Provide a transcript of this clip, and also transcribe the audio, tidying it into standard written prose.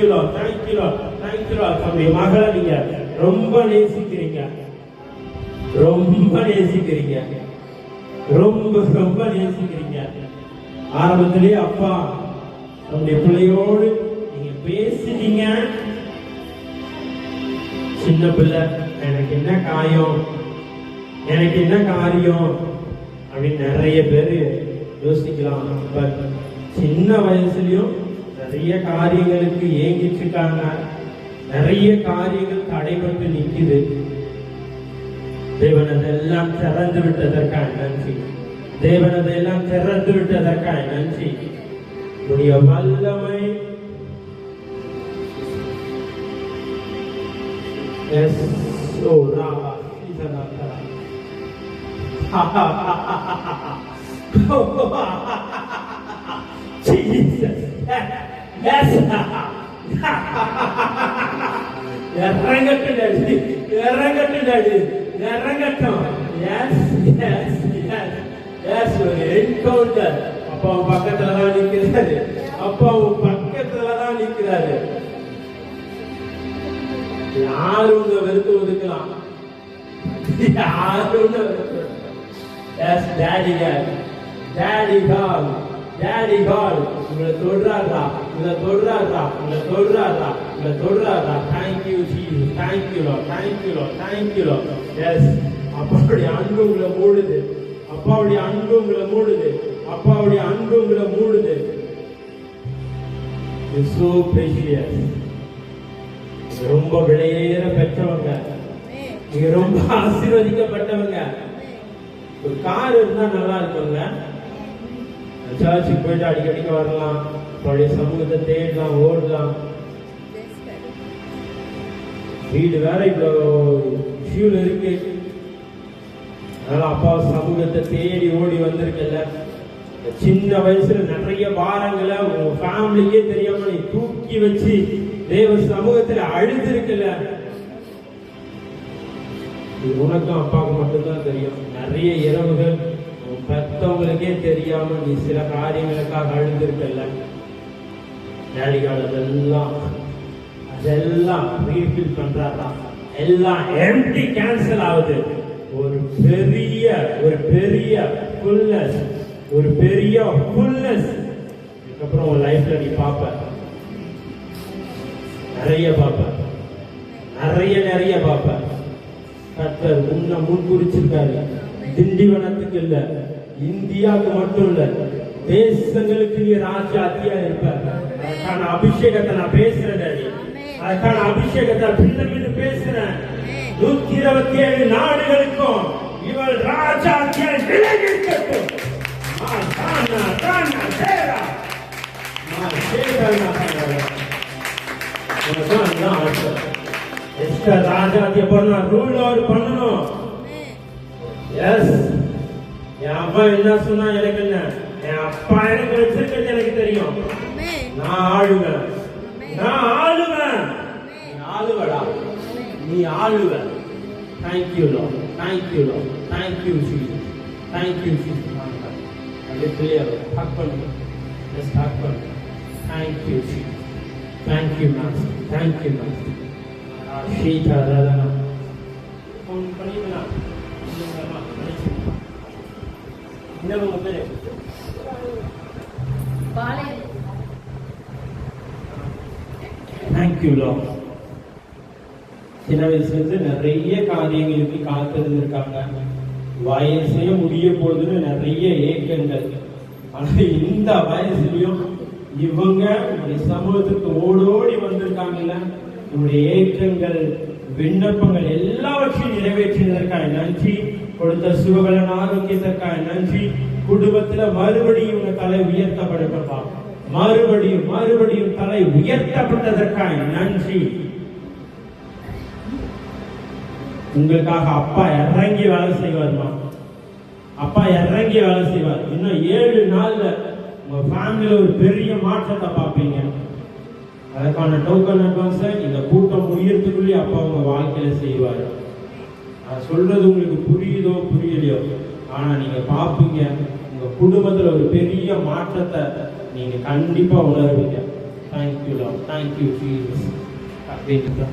தேங்க்யூலோ தேங்க்யூலோ தேங்க்யூலோ. தம்பி மகளை நீங்க ரொம்ப நேசிக்கிறீங்க, ரொம்ப நேசிக்கிறீங்க, ரொம்ப ரொம்ப நேசிக்கிறீங்க. ஆரம்பத்திலேயே அப்பா நம்முடைய பிள்ளையோடு நீங்க பேசிட்டீங்க. சின்ன பிள்ளை, எனக்கு என்ன காயம், எனக்கு என்ன காரியம் அப்படின்னு நிறைய பேர் யோசிக்கலாம். பட் சின்ன வயசுலயும் நிறைய காரியங்களுக்கு ஏங்கிட்டு இருக்காங்க, நிறைய காரியங்கள் தடைபட்டு நிக்குது. தேவன் அதெல்லாம் திறந்து விட்டதற்காக நன்றி, தேவன் அதெல்லாம் திறந்து விட்டதற்காக நன்றி. உடைய வல்லமை அப்பாவும் பக்கத்துலதான் நிக்கிறாரு, அப்பாவும் பக்கத்துலதான் நிக்கிறாரு. யாரும் வெறுத்து ஒதுக்கலாம், யாரும் டாடி கால், டாடி கால். உங்களை தொடுறாரா, உங்களை தொடுறாரா, உங்களை தொடுறாரா, உங்களை தொடுறாரா. Thank you Jesus, thank you Lord, thank you Lord, thank you Lord. Yes, அப்பாவுடைய அன்பு உங்களை மூடுது, அப்பாவுடைய அன்பு உங்களை மூடுது, அப்பாவுடைய அன்பு உங்களை மூடுது. It's so precious. ரொம்ப விலையேற பெற்றவங்க, நீங்க ரொம்ப ஆசீர்வதிக்கப்பட்டவங்க. ஒரு கார் இருந்தா நல்லா இருக்குங்க, சர்ச்சுக்கு போயிட்டு அடிக்கடிக்க வரலாம், அவருடைய சமூகத்தை தேடலாம், ஓடலாம். வீடு வேற இவ்வளோ இஷ்யூல இருக்கு, அதனால அப்பா சமூகத்தை தேடி ஓடி வந்திருக்கல. சின்ன வயசுல நிறைய பாரங்களை உங்க ஃபேமிலிக்கே தெரியாம நீ தூக்கி வச்சு தேவ சமூகத்துல அழுது இருக்குல்ல. உனக்கும் அப்பாவுக்கு மட்டும்தான் தெரியும். நிறைய இரவுகள் பெத்தவங்களுக்கே தெரியாம நீ சில காரியங்களுக்காக அழுது இருக்கல. டேடிகால் அதெல்லாம் ரீஃபில் பண்றாரா, எல்லாம் எம்டி கேன்சல் ஆகுது. ஒரு பெரிய ஃபுல்னஸ், ஒரு பெரிய ஃபுல்னஸ் அதுக்கப்புறம் உன் லைஃப்ல நீ பாப்ப, நிறைய பாப்ப, நிறைய பாப்ப. கர்த்தர் உன்னை முன்குறிச்சிருக்காரு. திண்டிவனத்துக்கு இல்ல, இந்தியாவுக்கு மட்டும் இல்ல, தேசங்களுக்கு நீ ராஜாத்தியா இருப்ப. அதுக்கான அபிஷேகத்தை நான் பேசுறேன் டாடி, அதுக்கான அபிஷேகத்தை பின்ன பேசுறேன். 127 நாடுகளுக்கும் இவள் ராஜாத்தியா நிலைநிற்கட்டும். ராஜாத்திய பண்ணணும். எஸ், என் அப்பா என்ன சொன்னா எனக்கு என்ன, என் அப்பா எனக்கு வச்சிருக்கிறது எனக்கு தெரியும். நான் ஆளுவேன், நான் ஆளுவேன். நீ ஆளுவடா, நீ ஆளுவ. Thank you Lord, thank you Lord, thank you Jesus, thank you Jesus. அப்படியே ஹக் பண்ணுங்க, ஜஸ்ட் ஹக் பண்ணுங்க. Thank you Jesus, thank you master, thank you master. ஷீதா ராதனா ஃபோன் பண்ணிக்கலாம். என்ன உங்க பேரு? பாலே. Thank you Lord. சின்ன வயசுலேருந்து நிறைய காரியங்களுக்கு காத்திருந்திருக்காங்க. வயசே முடிய போகுதுன்னு நிறைய ஏக்கங்கள். ஆனா இந்த வயசுலயும் இவங்க சமூகத்துக்கு ஓடோடி வந்திருக்காங்கல்ல. நம்முடைய ஏக்கங்கள், விண்ணப்பங்கள் எல்லாவற்றையும் நிறைவேற்றினதற்காக நன்றி. கொடுத்த சுகபலன் ஆரோக்கியத்திற்காக நன்றி. குடும்பத்துல மறுபடியும் உங்க தலை உயர்த்தப்படப்பா, மறுபடியும் தலை உயர்த்தப்பட்டதற்காக நன்றி. உங்களுக்காக அப்பா இறங்கி வேலை செய்வார்மா, அப்பா இறங்கி வேலை செய்வார். இன்னும் 7 நாள்ல உங்க ஃபேமிலியில ஒரு பெரிய மாற்றத்தை பார்ப்பீங்க. அதற்கான டோக்கன் அட்வான்ஸை இந்த கூட்டம் முடியறதுக்குள்ளே அப்பா உங்க வாழ்க்கையில செய்வார். நான் சொல்றது உங்களுக்கு புரியுதோ புரியலையோ, ஆனா நீங்க பார்ப்பீங்க, உங்க குடும்பத்துல ஒரு பெரிய மாற்றத்தை நீங்க கண்டிப்பா உணர்வீங்க. தேங்க்யூ லார்ட், தேங்க்யூ ஜீசஸ் அப்படின்னு